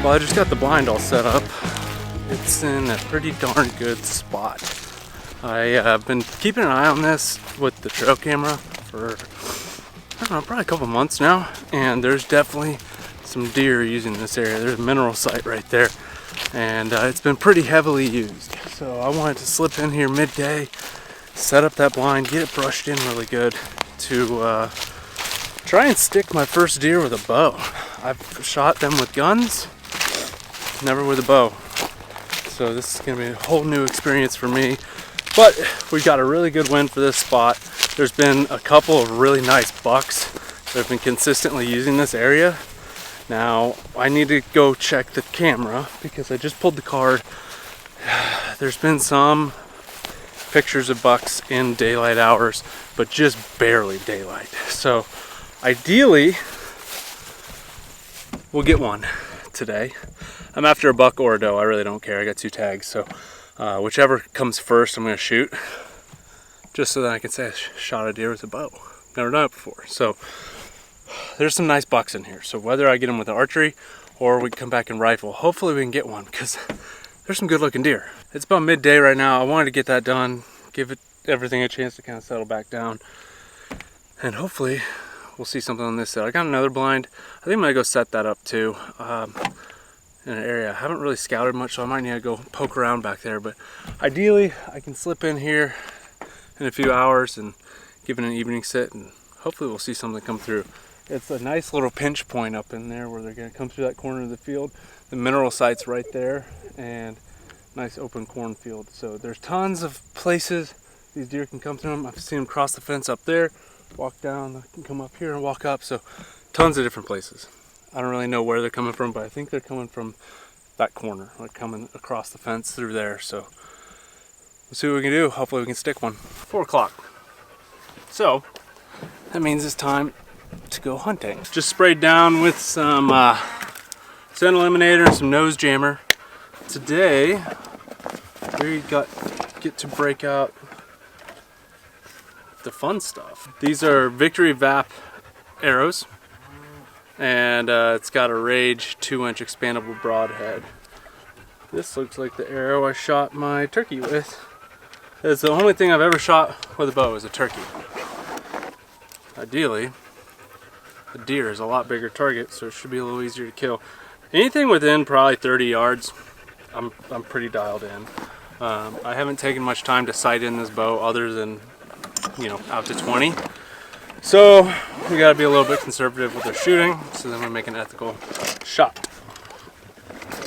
Well, I just got the blind all set up. It's in a pretty darn good spot. I've been keeping an eye on this with the trail camera for, I don't know, probably a couple months now, and there's definitely some deer using this area. There's a mineral site right there, and it's been pretty heavily used. So I wanted to slip in here midday, set up that blind, get it brushed in really good to try and stick my first deer with a bow. I've shot them with guns, never with a bow. So this is gonna be a whole new experience for me. But we got a really good wind for this spot. There's been a couple of really nice bucks that have been consistently using this area. Now, I need to go check the camera because I just pulled the card. There's been some pictures of bucks in daylight hours, but just barely daylight. So ideally, we'll get one today. I'm after a buck or a doe. I really don't care. I got 2 tags, so whichever comes first, I'm gonna shoot, just so that I can say I shot a deer with a bow. Never done it before. So there's some nice bucks in here. So whether I get them with the archery or we come back and rifle, hopefully we can get one because there's some good looking deer. It's about midday right now. I wanted to get that done, give it everything a chance to kind of settle back down, and hopefully we'll see something on this side. I got another blind. I think I'm gonna go set that up too. In an area I haven't really scouted much, so I might need to go poke around back there, but ideally I can slip in here in a few hours and give it an evening sit, and hopefully we'll see something come through. It's a nice little pinch point up in there where they're going to come through that corner of the field. The mineral site's right there, and nice open cornfield. So there's tons of places these deer can come through them. I've seen them cross the fence up there, walk down, they can come up here and walk up, so tons of different places. I don't really know where they're coming from, but I think they're coming from that corner, like coming across the fence through there. So we'll see what we can do. Hopefully we can stick one. 4 o'clock. So that means it's time to go hunting. Just sprayed down with some scent eliminator and some nose jammer. Today we get to break out the fun stuff. These are Victory Vap arrows. And it's got a Rage 2-inch expandable broadhead. This looks like the arrow I shot my turkey with. It's the only thing I've ever shot with a bow is a turkey. Ideally, a deer is a lot bigger target, so it should be a little easier to kill. Anything within probably 30 yards, I'm pretty dialed in. I haven't taken much time to sight in this bow other than, you know, out to 20. So we gotta be a little bit conservative with our shooting, so then we make an ethical shot.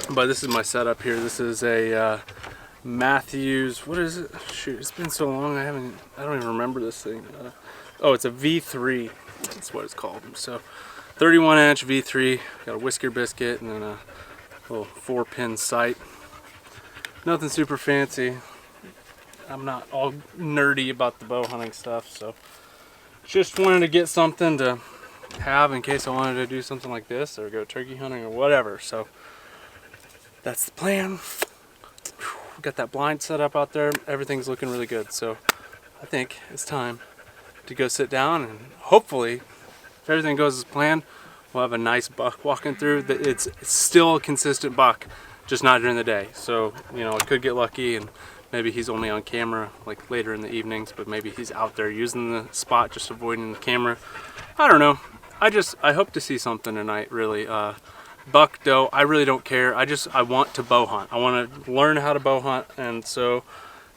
But this is my setup here. This is a Matthews, what is it? Shoot, it's been so long I don't even remember this thing. Oh, it's a V3, that's what it's called. So 31-inch V3, got a whisker biscuit and then a little 4-pin sight. Nothing super fancy. I'm not all nerdy about the bow hunting stuff, so just wanted to get something to have in case I wanted to do something like this or go turkey hunting or whatever. So that's the plan. Got that blind set up out there. Everything's looking really good. So I think it's time to go sit down, and hopefully if everything goes as planned, we'll have a nice buck walking through. It's still a consistent buck, just not during the day. So, you know, I could get lucky and maybe he's only on camera like later in the evenings, but maybe he's out there using the spot, just avoiding the camera. I don't know. I hope to see something tonight, really. Buck, doe, I really don't care. I want to bow hunt. I want to learn how to bow hunt, and so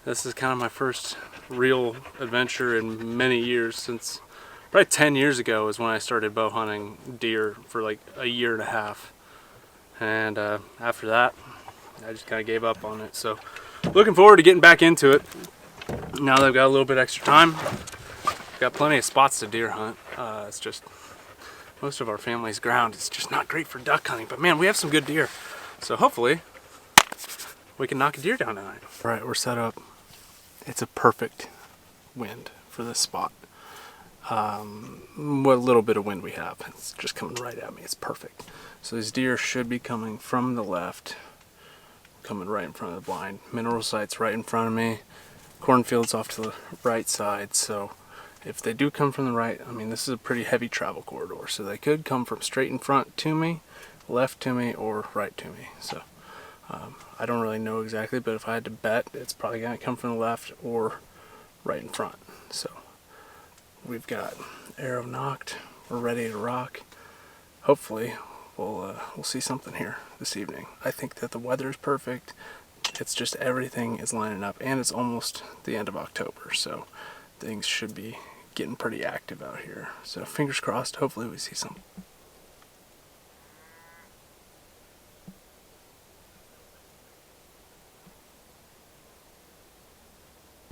this is kind of my first real adventure in many years. Since probably 10 years ago is when I started bow hunting deer for like a year and a half. And after that, I just kind of gave up on it. So looking forward to getting back into it now that I've got a little bit extra time. Got plenty of spots to deer hunt. It's just most of our family's ground is just not great for duck hunting, but man, we have some good deer. So hopefully we can knock a deer down tonight. All right, we're set up. It's a perfect wind for this spot. What little bit of wind we have, it's just coming right at me. It's perfect. So these deer should be coming from the left, coming right in front of the blind. Mineral site's right in front of me. Cornfield's off to the right side, so if they do come from the right, I mean, this is a pretty heavy travel corridor, so they could come from straight in front to me, left to me or right to me. So I don't really know exactly, but if I had to bet, it's probably going to come from the left or right in front. So we've got arrow knocked. We're ready to rock. Hopefully we'll see something here this evening. I think that the weather is perfect. It's just everything is lining up, and it's almost the end of October, so things should be getting pretty active out here. So fingers crossed, hopefully we see something.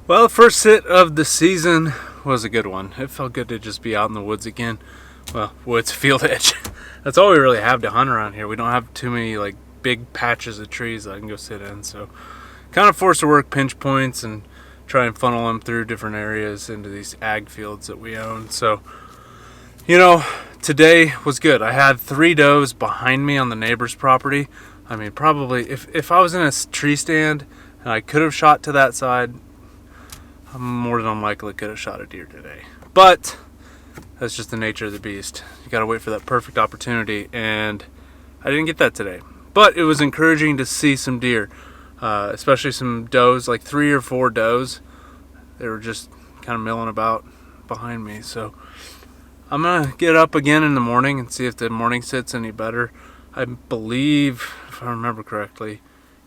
Well, the first sit of the season was a good one. It felt good to just be out in the woods again. Well, woods, field edge. That's all we really have to hunt around here. We don't have too many like big patches of trees that I can go sit in, so kind of forced to work pinch points and try and funnel them through different areas into these ag fields that we own. So, you know, today was good. I had 3 does behind me on the neighbor's property. I mean, probably if I was in a tree stand and I could have shot to that side, I'm more than likely could have shot a deer today. But that's just the nature of the beast. You gotta wait for that perfect opportunity, and I didn't get that today. But it was encouraging to see some deer, especially some does, like 3 or 4 does. They were just kind of milling about behind me. So I'm gonna get up again in the morning and see if the morning sit's any better. I believe, if I remember correctly,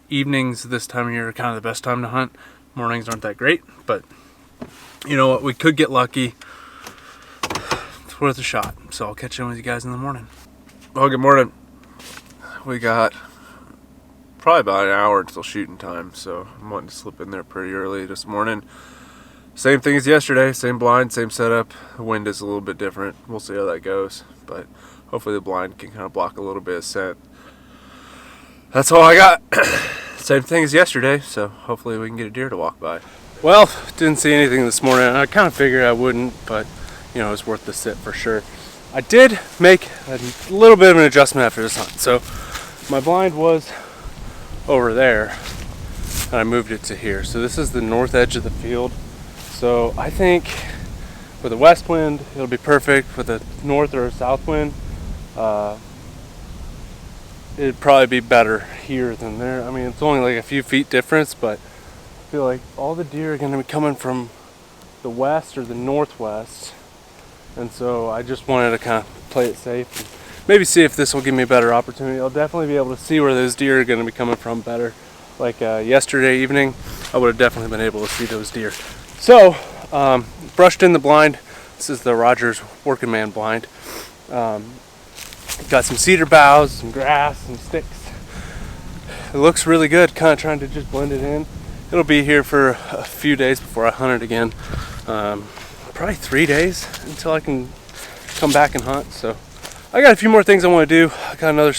evenings this time of year are kind of the best time to hunt. Mornings aren't that great, but you know what, we could get lucky. It's worth a shot. So I'll catch in with you guys in the morning. Well, good morning. We got probably about an hour until shooting time, so I'm wanting to slip in there pretty early this morning. Same thing as yesterday, same blind, same setup. The wind is a little bit different. We'll see how that goes, but hopefully the blind can kind of block a little bit of scent. That's all I got. Same thing as yesterday, so hopefully we can get a deer to walk by. Well, didn't see anything this morning. I kind of figured I wouldn't, but you know, it's worth the sit for sure. I did make a little bit of an adjustment after this hunt. So my blind was over there and I moved it to here. So this is the north edge of the field. So I think with a west wind, it'll be perfect. With a north or a south wind, it'd probably be better here than there. I mean, it's only like a few feet difference, but I feel like all the deer are going to be coming from the west or the northwest, and so I just wanted to kind of play it safe and maybe see if this will give me a better opportunity. I'll definitely be able to see where those deer are going to be coming from better. Like yesterday evening, I would have definitely been able to see those deer. So brushed in the blind. This is the Rogers working man blind. Got some cedar boughs, some grass, some sticks. It looks really good, kind of trying to just blend it in. It'll be here for a few days before I hunt it again. Probably 3 days until I can come back and hunt. So I got a few more things I want to do. I got another.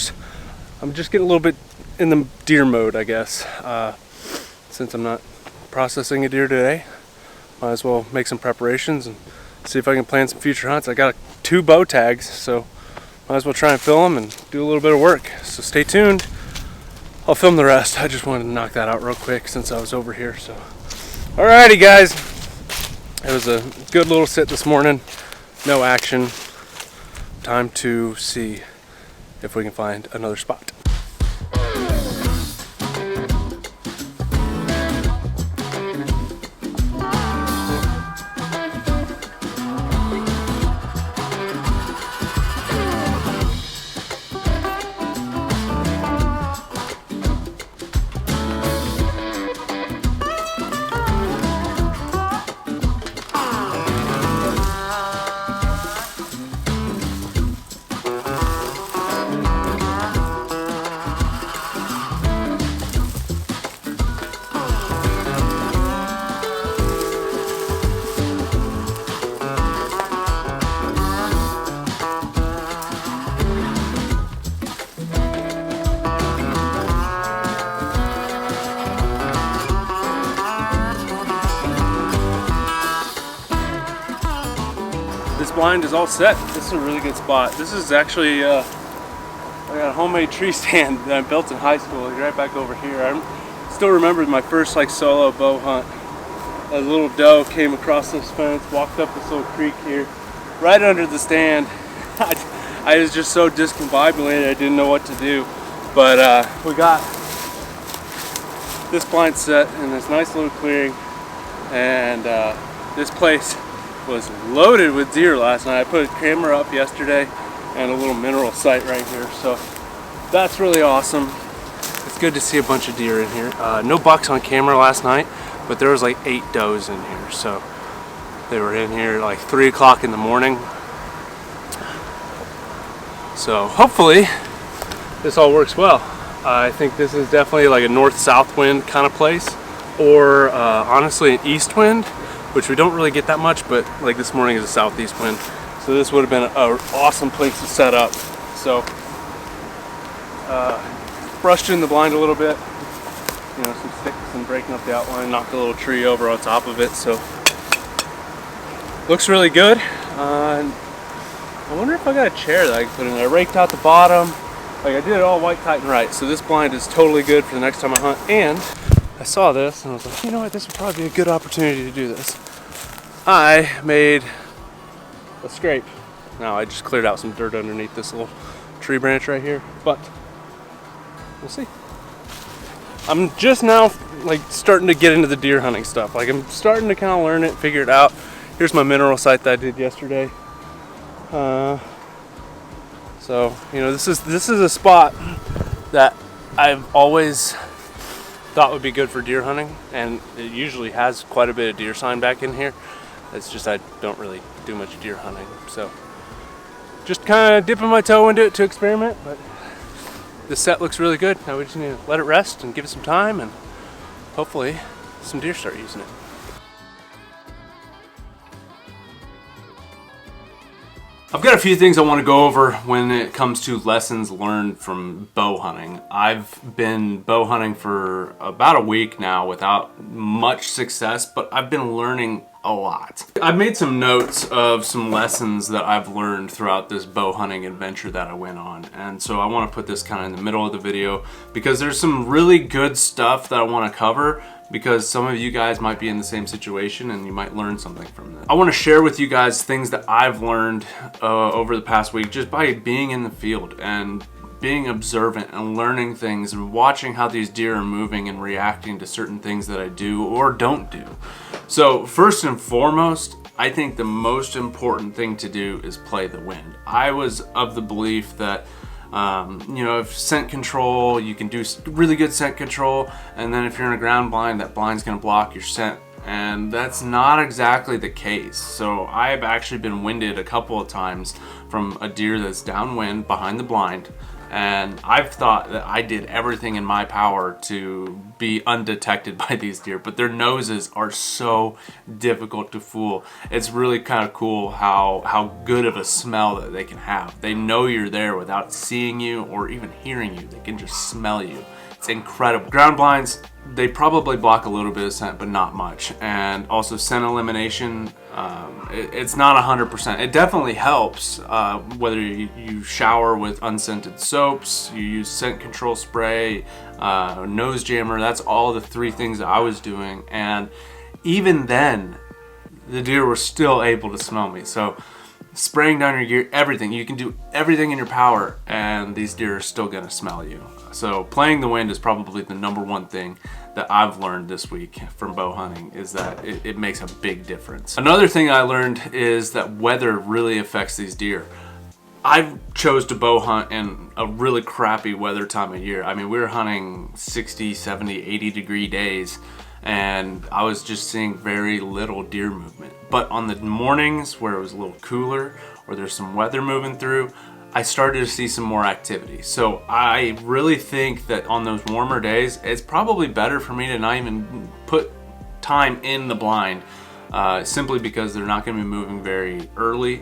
I'm just getting a little bit in the deer mode, I guess. Since I'm not processing a deer today, might as well make some preparations and see if I can plan some future hunts. I got 2 bow tags, so might as well try and fill them and do a little bit of work. So stay tuned. I'll film the rest. I just wanted to knock that out real quick since I was over here. So, alrighty guys. It was a good little sit this morning. No action. Time to see if we can find another spot. This blind is all set. This is a really good spot. This is actually, I got a homemade tree stand that I built in high school, like right back over here. I still remember my first like solo bow hunt. A little doe came across this fence, walked up this little creek here, right under the stand, I was just so discombobulated I didn't know what to do. But we got this blind set in this nice little clearing, and this place was loaded with deer last night. I put a camera up yesterday and a little mineral site right here, so that's really awesome. It's good to see a bunch of deer in here. No bucks on camera last night, but there was like 8 does in here, so they were in here like 3 o'clock in the morning. So hopefully this all works well. I think this is definitely like a north-south wind kind of place, or honestly an east wind, which we don't really get that much, but like this morning is a southeast wind. So this would have been an awesome place to set up. So brushed in the blind a little bit, you know, some sticks and breaking up the outline, knocked a little tree over on top of it, so looks really good. I wonder if I got a chair that I can put in there. I raked out the bottom. Like, I did it all white, tight, and right, so this blind is totally good for the next time I hunt. And I saw this and I was like, you know what, this would probably be a good opportunity to do this. I made a scrape. Now I just cleared out some dirt underneath this little tree branch right here, but we'll see. I'm just now like starting to get into the deer hunting stuff. Like, I'm starting to kind of learn it, figure it out. Here's my mineral site that I did yesterday. So, you know, this is a spot that I've always thought would be good for deer hunting, and it usually has quite a bit of deer sign back in here. It's just I don't really do much deer hunting, so just kind of dipping my toe into it to experiment. But the set looks really good. Now we just need to let it rest and give it some time, and hopefully some deer start using it. I've got a few things I want to go over when it comes to lessons learned from bow hunting. I've been bow hunting for about a week now without much success, but I've been learning a lot. I've made some notes of some lessons that I've learned throughout this bow hunting adventure that I went on. And so I want to put this kind of in the middle of the video because there's some really good stuff that I want to cover, because some of you guys might be in the same situation and you might learn something from this. I want to share with you guys things that I've learned over the past week just by being in the field and being observant and learning things and watching how these deer are moving and reacting to certain things that I do or don't do. So first and foremost, I think the most important thing to do is play the wind. I was of the belief that you know, if scent control, you can do really good scent control, and then if you're in a ground blind, that blind's gonna block your scent, and that's not exactly the case. So I've actually been winded a couple of times from a deer that's downwind behind the blind, and I've thought that I did everything in my power to be undetected by these deer, but their noses are so difficult to fool. It's really kind of cool how good of a smell that they can have. They know you're there without seeing you or even hearing you. They can just smell you. It's incredible. Ground blinds, they probably block a little bit of scent, but not much. And also scent elimination, it's not 100%. It definitely helps, whether you shower with unscented soaps, you use scent control spray, nose jammer. That's all the 3 things that I was doing. And even then, the deer were still able to smell me. So spraying down your gear, everything. You can do everything in your power, and these deer are still gonna smell you. So playing the wind is probably the #1 thing that I've learned this week from bow hunting, is that it makes a big difference. Another thing I learned is that weather really affects these deer. I chose to bow hunt in a really crappy weather time of year. I mean, we were hunting 60, 70, 80 degree days, and I was just seeing very little deer movement. But on the mornings where it was a little cooler or there's some weather moving through, I started to see some more activity. So I really think that on those warmer days, it's probably better for me to not even put time in the blind, simply because they're not going to be moving very early.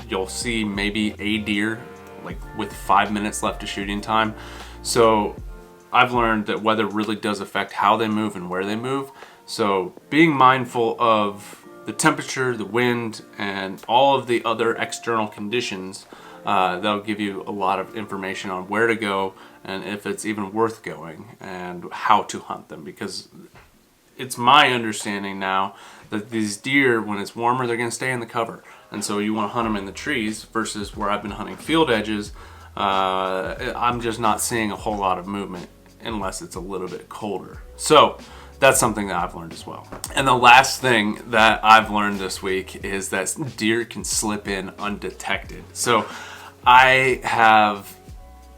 You'll see maybe a deer like with 5 minutes left to shooting time. So I've learned that weather really does affect how they move and where they move. So being mindful of the temperature, the wind, and all of the other external conditions, that'll give you a lot of information on where to go and if it's even worth going and how to hunt them. Because it's my understanding now that these deer, when it's warmer, they're going to stay in the cover. And so you want to hunt them in the trees versus where I've been hunting field edges. I'm just not seeing a whole lot of movement unless it's a little bit colder. So that's something that I've learned as well. And the last thing that I've learned this week is that deer can slip in undetected. So I have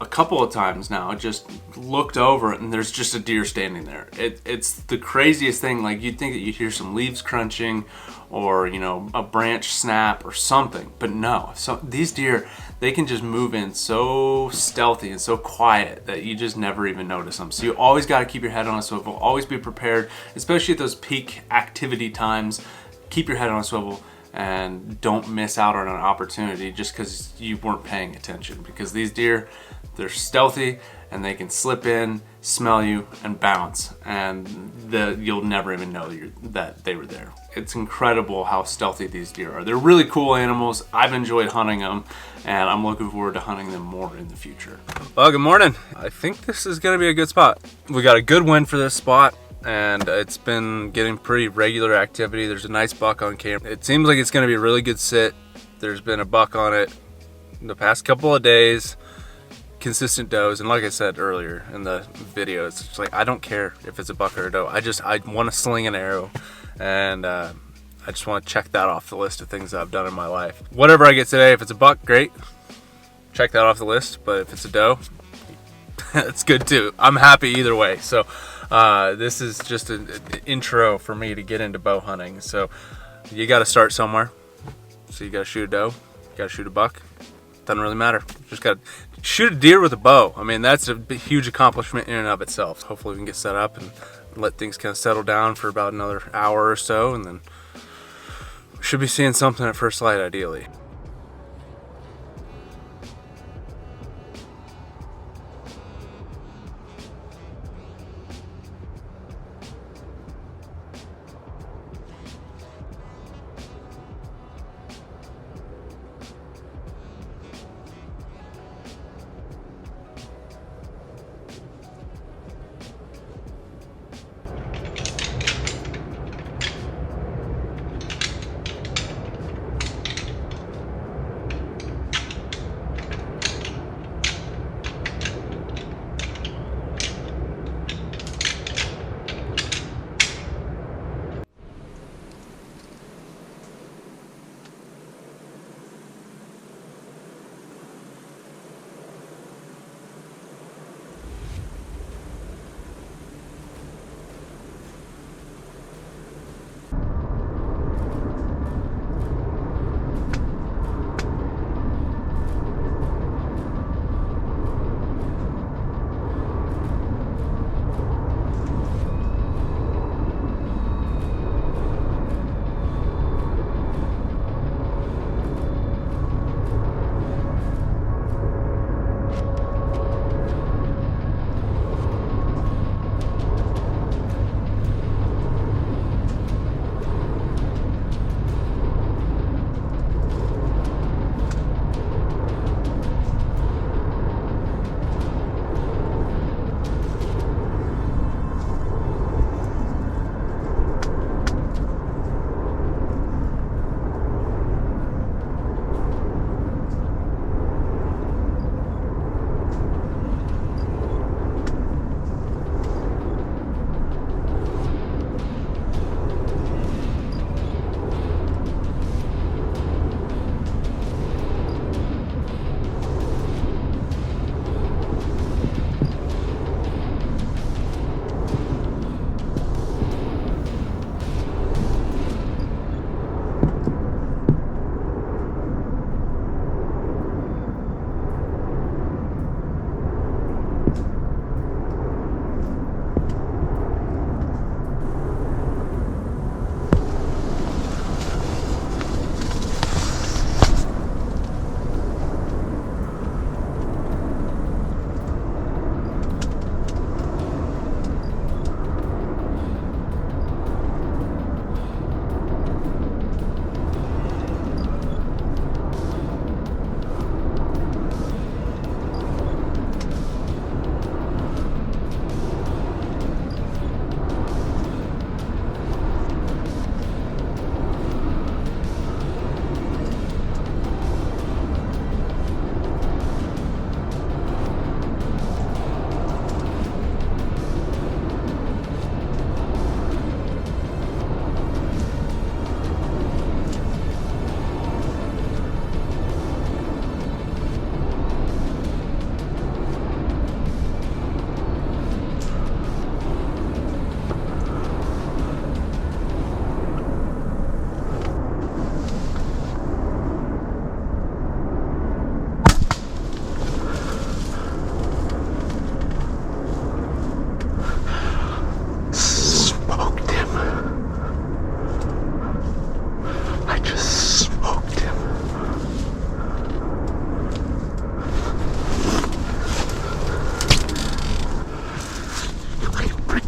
a couple of times now just looked over and there's just a deer standing there. It's the craziest thing. Like, you'd think that you'd hear some leaves crunching or, you know, a branch snap or something, but no. So these deer, they can just move in so stealthy and so quiet that you just never even notice them. So you always got to keep your head on a swivel, always be prepared, especially at those peak activity times. Keep your head on a swivel and don't miss out on an opportunity just because you weren't paying attention, because these deer, they're stealthy and they can slip in, smell you, and bounce, and you'll never even know that they were there. It's incredible how stealthy these deer are. They're really cool animals. I've enjoyed hunting them, and I'm looking forward to hunting them more in the future. Well, good morning. I think this is going to be a good spot. We got a good wind for this spot, and it's been getting pretty regular activity. There's a nice buck on camera. It seems like it's going to be a really good sit. There's been a buck on it the past couple of days. Consistent does, and like I said earlier in the video, it's just like, I don't care if it's a buck or a doe. I want to sling an arrow, and I just want to check that off the list of things that I've done in my life. Whatever I get today, if it's a buck, great, check that off the list. But if it's a doe, it's good too. I'm happy either way. So this is just an intro for me to get into bow hunting. So you got to start somewhere. So you got to shoot a doe, you got to shoot a buck. Doesn't really matter. Just got to shoot a deer with a bow. I mean, that's a huge accomplishment in and of itself. Hopefully we can get set up and let things kind of settle down for about another hour or so, and then we should be seeing something at first light, ideally.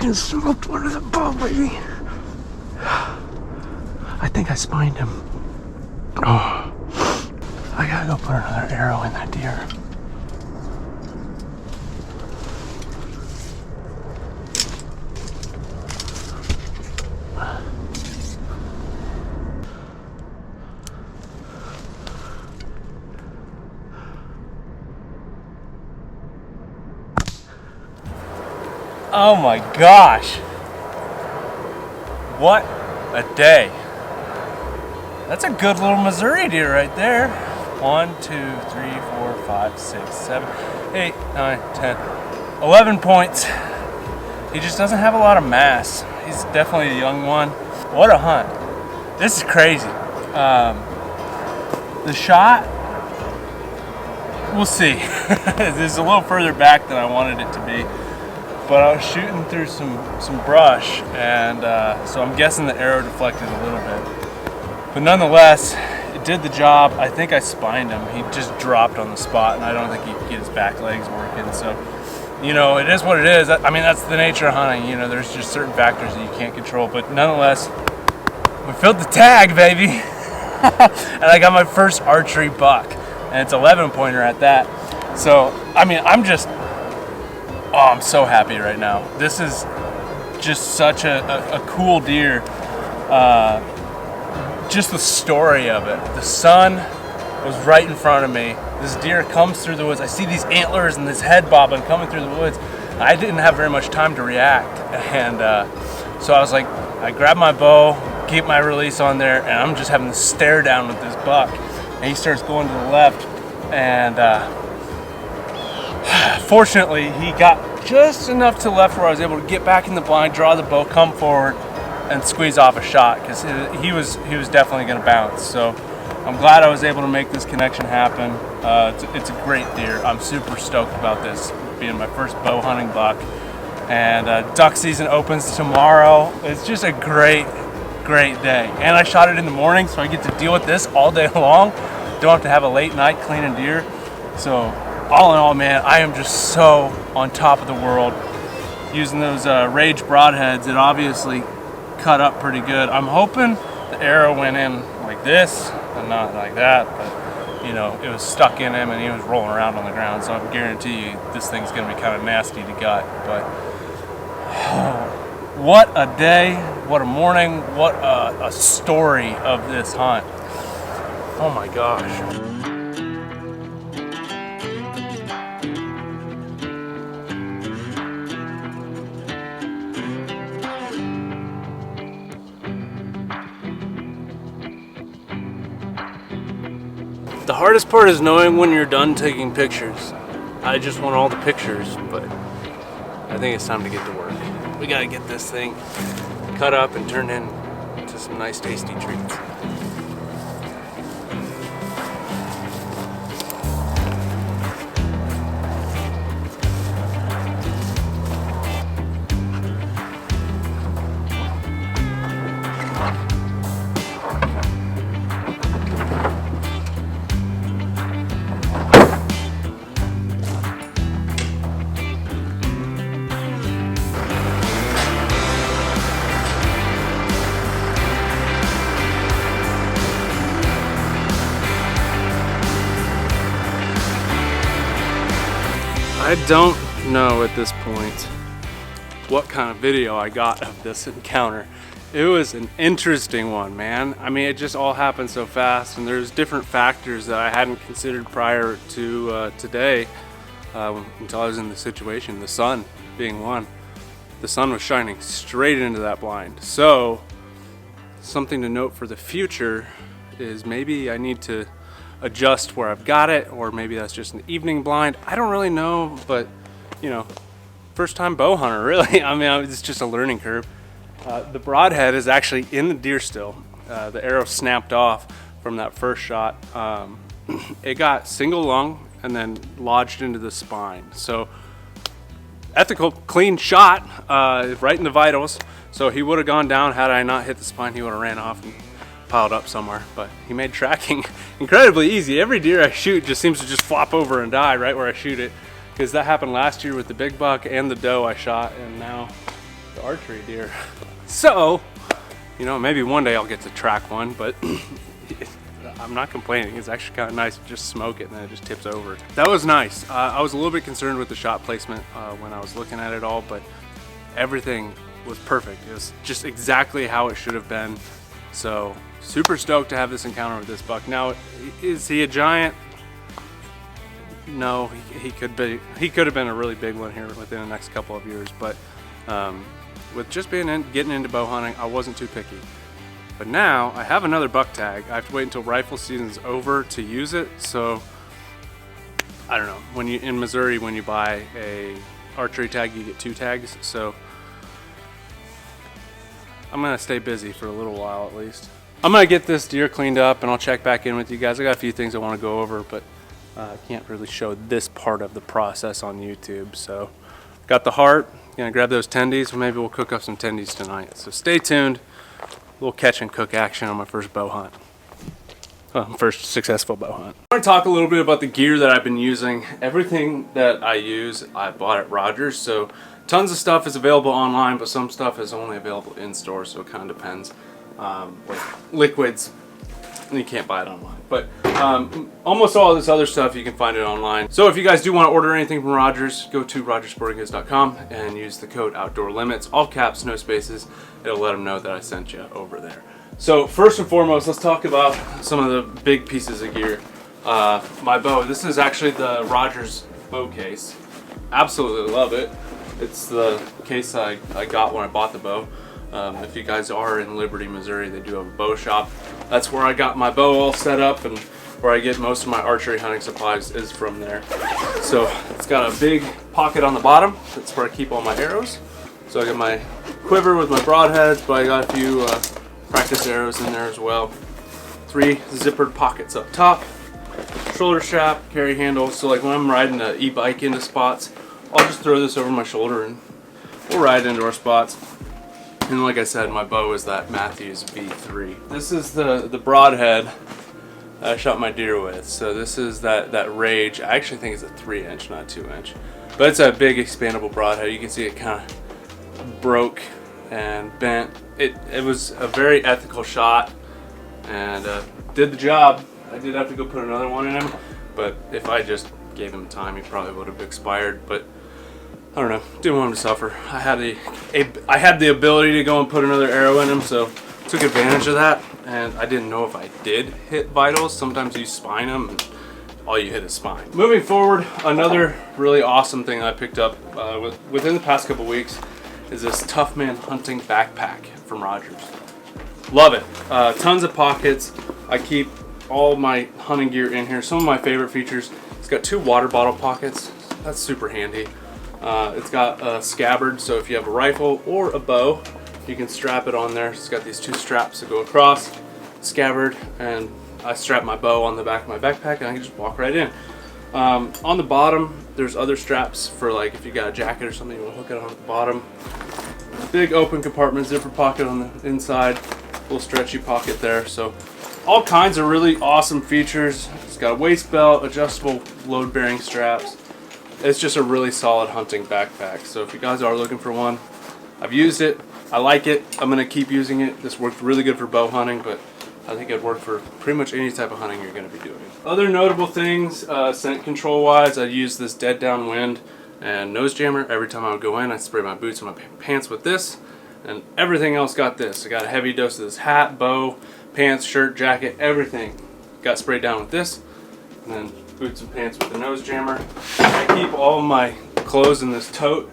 just smoked one of the bow, baby. I think I spined him. Oh, I gotta go put another arrow in that deer. Oh my gosh. What a day. That's a good little Missouri deer right there. 1, 2, 3, 4, 5, 6, 7, 8, 9, 10, 11 points. He just doesn't have a lot of mass. He's definitely a young one. What a hunt. This is crazy. The shot, we'll see. It's a little further back than I wanted it to be. But I was shooting through some brush, and so I'm guessing the arrow deflected a little bit. But nonetheless, it did the job. I think I spined him. He just dropped on the spot, and I don't think he could get his back legs working. So, you know, it is what it is. I mean, that's the nature of hunting. You know, there's just certain factors that you can't control. But nonetheless, we filled the tag, baby. And I got my first archery buck, and it's 11-pointer at that. So, I mean, I'm so happy right now. This is just such a cool deer. Just the story of it. The sun was right in front of me. This deer comes through the woods. I see these antlers and this head bobbing coming through the woods. I didn't have very much time to react. And so I was like, I grabbed my bow, keep my release on there, and I'm just having to stare down with this buck. And he starts going to the left. And fortunately, he got just enough to the left where I was able to get back in the blind, draw the bow, come forward, and squeeze off a shot, because he was definitely going to bounce. So I'm glad I was able to make this connection happen. It's a great deer. I'm super stoked about this being my first bow hunting buck. And duck season opens tomorrow. It's just a great day. And I shot it in the morning, so I get to deal with this all day long. Don't have to have a late night cleaning deer. So all in all, man, I am just so on top of the world. Using those Rage broadheads, it obviously cut up pretty good. I'm hoping the arrow went in like this and not like that, but you know, it was stuck in him and he was rolling around on the ground, so I guarantee you this thing's gonna be kind of nasty to gut. But what a day, what a morning, what a story of this hunt. Oh my gosh. The hardest part is knowing when you're done taking pictures. I just want all the pictures, but I think it's time to get to work. We gotta get this thing cut up and turned into some nice tasty treats. I don't know at this point what kind of video I got of this encounter. It was an interesting one, man. I mean, it just all happened so fast, and there's different factors that I hadn't considered prior to today until I was in the situation, the sun being one. The sun was shining straight into that blind. So something to note for the future is maybe I need to adjust where I've got it, or maybe that's just an evening blind. I don't really know, but you know, first time bow hunter, really. I mean, it's just a learning curve. The broadhead is actually in the deer still. The arrow snapped off from that first shot. It got single lung and then lodged into the spine. So ethical, clean shot, right in the vitals. So he would have gone down had I not hit the spine. He would have ran off and piled up somewhere, but he made tracking incredibly easy. Every deer I shoot just seems to just flop over and die right where I shoot it, because that happened last year with the big buck and the doe I shot, and now the archery deer. So, you know, maybe one day I'll get to track one, but I'm not complaining. It's actually kind of nice to just smoke it and then it just tips over. That was nice. I was a little bit concerned with the shot placement when I was looking at it all, but everything was perfect. It was just exactly how it should have been. So super stoked to have this encounter with this buck. Now, is he a giant? No, he could be. He could have been a really big one here within the next couple of years, but with just getting into bow hunting, I wasn't too picky. But now I have another buck tag. I have to wait until rifle season's over to use it. So I don't know. When you in Missouri, when you buy a archery tag, you get 2 tags. So I'm gonna stay busy for a little while at least. I'm gonna get this deer cleaned up and I'll check back in with you guys. I got a few things I want to go over, but I can't really show this part of the process on YouTube. So got the heart. Gonna grab those tendies. Maybe we'll cook up some tendies tonight. So stay tuned. A little catch and cook action on my first bow hunt. First successful bow hunt. I want to talk a little bit about the gear that I've been using. Everything that I use, I bought at Rogers. So tons of stuff is available online, but some stuff is only available in store. So it kind of depends. Like liquids, you can't buy it online. But almost all this other stuff, you can find it online. So if you guys do want to order anything from Rogers, go to rogersportinggoods.com and use the code OUTDOORLIMITS, all caps, no spaces. It'll let them know that I sent you over there. So first and foremost, let's talk about some of the big pieces of gear. My bow, this is actually the Rogers bow case. Absolutely love it. It's the case I got when I bought the bow. If you guys are in Liberty, Missouri, they do have a bow shop. That's where I got my bow all set up, and where I get most of my archery hunting supplies is from there. So it's got a big pocket on the bottom. That's where I keep all my arrows. So I got my quiver with my broadheads, but I got a few practice arrows in there as well. 3 zippered pockets up top. Shoulder strap, carry handle. So like when I'm riding an e-bike into spots, I'll just throw this over my shoulder and we'll ride into our spots. And like I said, my bow is that Matthews V3. This is the broadhead I shot my deer with. So this is that Rage. I actually think it's a 3-inch, not 2-inch. But it's a big expandable broadhead. You can see it kind of broke and bent. It was a very ethical shot and did the job. I did have to go put another one in him, but if I just gave him time, he probably would have expired. But I don't know, didn't want him to suffer. I had the ability to go and put another arrow in him, so took advantage of that. And I didn't know if I did hit vitals. Sometimes you spine them and all you hit is spine. Moving forward, another really awesome thing I picked up within the past couple weeks is this Tough Man hunting backpack from Rogers. Love it. Tons of pockets. I keep all my hunting gear in here. Some of my favorite features, it's got 2 water bottle pockets. That's super handy. It's got a scabbard, so if you have a rifle or a bow, you can strap it on there. It's got these 2 straps that go across, scabbard, and I strap my bow on the back of my backpack and I can just walk right in. On the bottom, there's other straps for like if you got a jacket or something, you want to hook it on at the bottom. Big open compartment, zipper pocket on the inside, little stretchy pocket there. So all kinds of really awesome features. It's got a waist belt, adjustable load bearing straps. It's just a really solid hunting backpack. So if you guys are looking for one, I've used it. I like it. I'm gonna keep using it. This worked really good for bow hunting, but I think it'd work for pretty much any type of hunting you're gonna be doing. Other notable things, scent control wise, I use this dead downwind and nose jammer. Every time I would go in, I'd spray my boots and my pants with this, and everything else got this. I got a heavy dose of this hat, bow, pants, shirt, jacket, everything got sprayed down with this, and then boots and pants with the nose jammer. I keep all my clothes in this tote.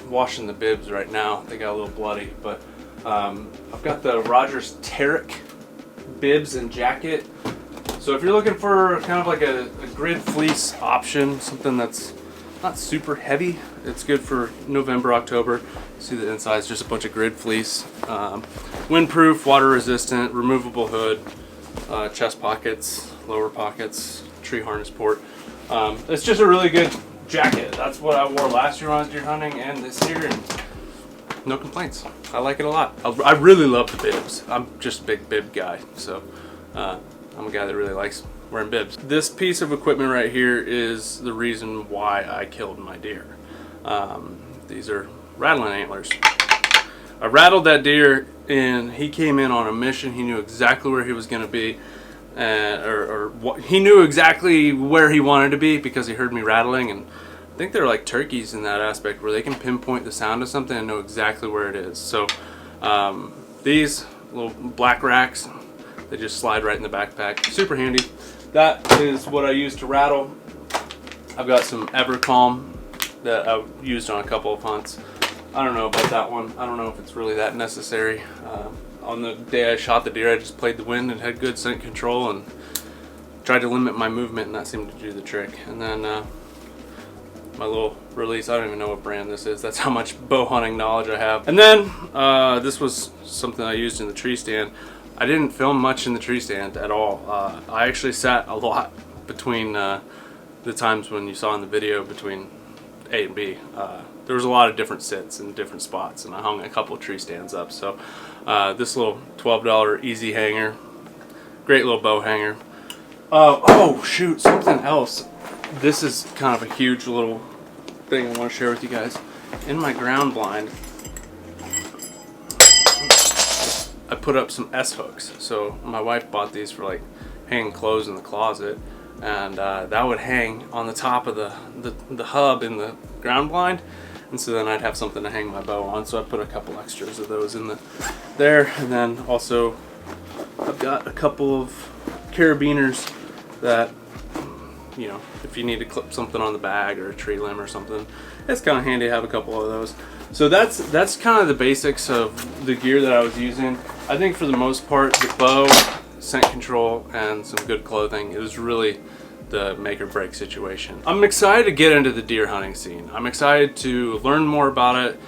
Washing the bibs right now. They got a little bloody, but I've got the Rogers Tarek bibs and jacket. So if you're looking for kind of like a grid fleece option, something that's not super heavy, it's good for November, October. See the inside's just a bunch of grid fleece. Windproof, water resistant, removable hood, chest pockets, lower pockets, tree harness port. It's just a really good jacket. That's what I wore last year when I was deer hunting and this year, and no complaints. I like it a lot. I really love the bibs. I'm just a big bib guy, so I'm a guy that really likes wearing bibs. This piece of equipment right here is the reason why I killed my deer. These are rattling antlers. I rattled that deer, and he came in on a mission. He knew exactly where he was going to be, he knew exactly where he wanted to be because he heard me rattling. And I think they're like turkeys in that aspect, where they can pinpoint the sound of something and know exactly where it is. So these little black racks, they just slide right in the backpack. Super handy. That is what I use to rattle. I've got some Evercalm that I used on a couple of hunts. I don't know about that one. I don't know if it's really that necessary. On the day I shot the deer, I just played the wind and had good scent control and tried to limit my movement, and that seemed to do the trick. And then my little release, I don't even know what brand this is. That's how much bow hunting knowledge I have. And then this was something I used in the tree stand. I didn't film much in the tree stand at all. I actually sat a lot between the times when you saw in the video between A and B. There was a lot of different sits and different spots, and I hung a couple of tree stands up. So this little $12 easy hanger, great little bow hanger. Oh shoot, something else. This is kind of a huge little thing I want to share with you guys. In my ground blind, I put up some S hooks. So my wife bought these for like hanging clothes in the closet, and that would hang on the top of the hub in the ground blind, and so then I'd have something to hang my bow on. So I put a couple extras of those in there, and then also I've got a couple of carabiners that, you know, if you need to clip something on the bag or a tree limb or something, it's kind of handy to have a couple of those. So that's kind of the basics of the gear that I was using. I think for the most part, the bow, scent control, and some good clothing, it was really the make or break situation. I'm excited to get into the deer hunting scene. I'm excited to learn more about it,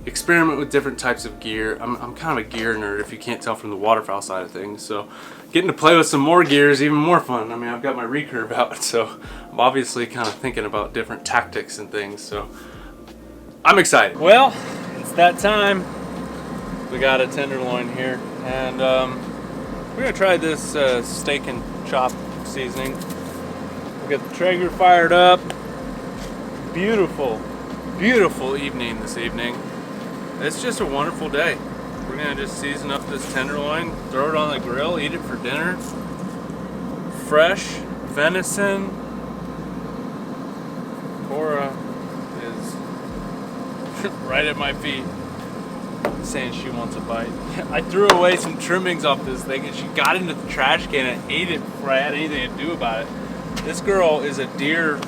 experiment with different types of gear. I'm kind of a gear nerd, if you can't tell from the waterfowl side of things. So getting to play with some more gear is even more fun. I mean, I've got my recurve out, so I'm obviously kind of thinking about different tactics and things. So I'm excited. Well, it's that time. We got a tenderloin here, and we're gonna try this steak and chop seasoning. We got the Traeger fired up. Beautiful, beautiful evening this evening. It's just a wonderful day. We're gonna just season up this tenderloin, throw it on the grill, eat it for dinner. Fresh venison. Cora is right at my feet, saying she wants a bite. I threw away some trimmings off this thing, and she got into the trash can and ate it before I had anything to do about it. This girl is a deer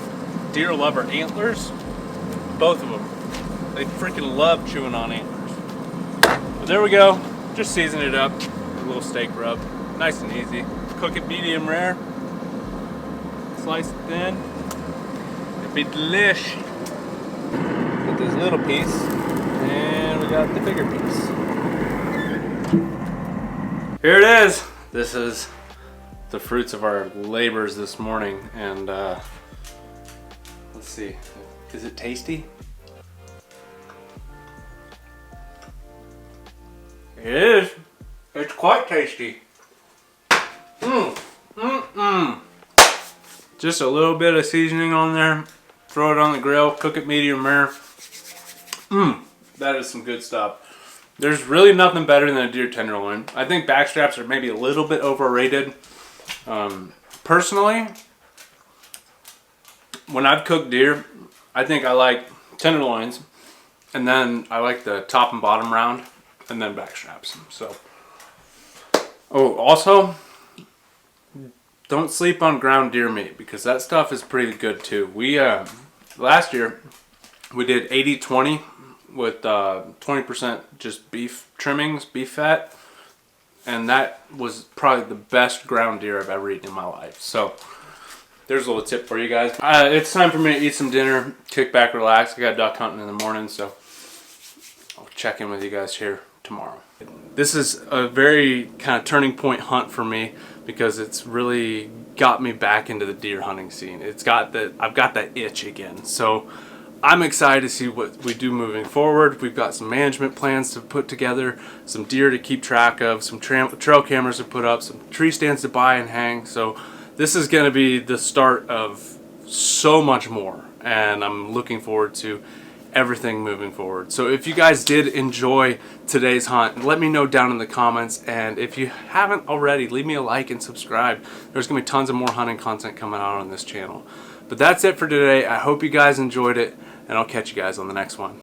lover. Antlers, both of them. They freaking love chewing on antlers. But there we go. Just season it up. A little steak rub. Nice and easy. Cook it medium rare. Slice it thin. It'd be delish. Put this little piece, and we got the bigger piece. Here it is. This is the fruits of our labors this morning, and let's see. Is it tasty? It is. It's quite tasty. Just a little bit of seasoning on there. Throw it on the grill. Cook it medium rare. That is some good stuff. There's really nothing better than a deer tenderloin. I think backstraps are maybe a little bit overrated. Personally, when I've cooked deer, I think I like tenderloins, and then I like the top and bottom round, and then backstraps. So, oh, also, don't sleep on ground deer meat, because that stuff is pretty good too. We last year we did 80-20 with 20% just beef trimmings, beef fat, and that was probably the best ground deer I've ever eaten in my life. So there's a little tip for you guys. It's time for me to eat some dinner, kick back, relax. I got duck hunting in the morning, so I'll check in with you guys here tomorrow. This is a very kind of turning point hunt for me, because it's really got me back into the deer hunting scene. I've got that itch again. So I'm excited to see what we do moving forward. We've got some management plans to put together, some deer to keep track of, some trail cameras to put up, some tree stands to buy and hang. So this is going to be the start of so much more, and I'm looking forward to everything moving forward. So if you guys did enjoy today's hunt, let me know down in the comments, and if you haven't already, leave me a like and subscribe. There's gonna be tons of more hunting content coming out on this channel. But that's it for today. I hope you guys enjoyed it, and I'll catch you guys on the next one.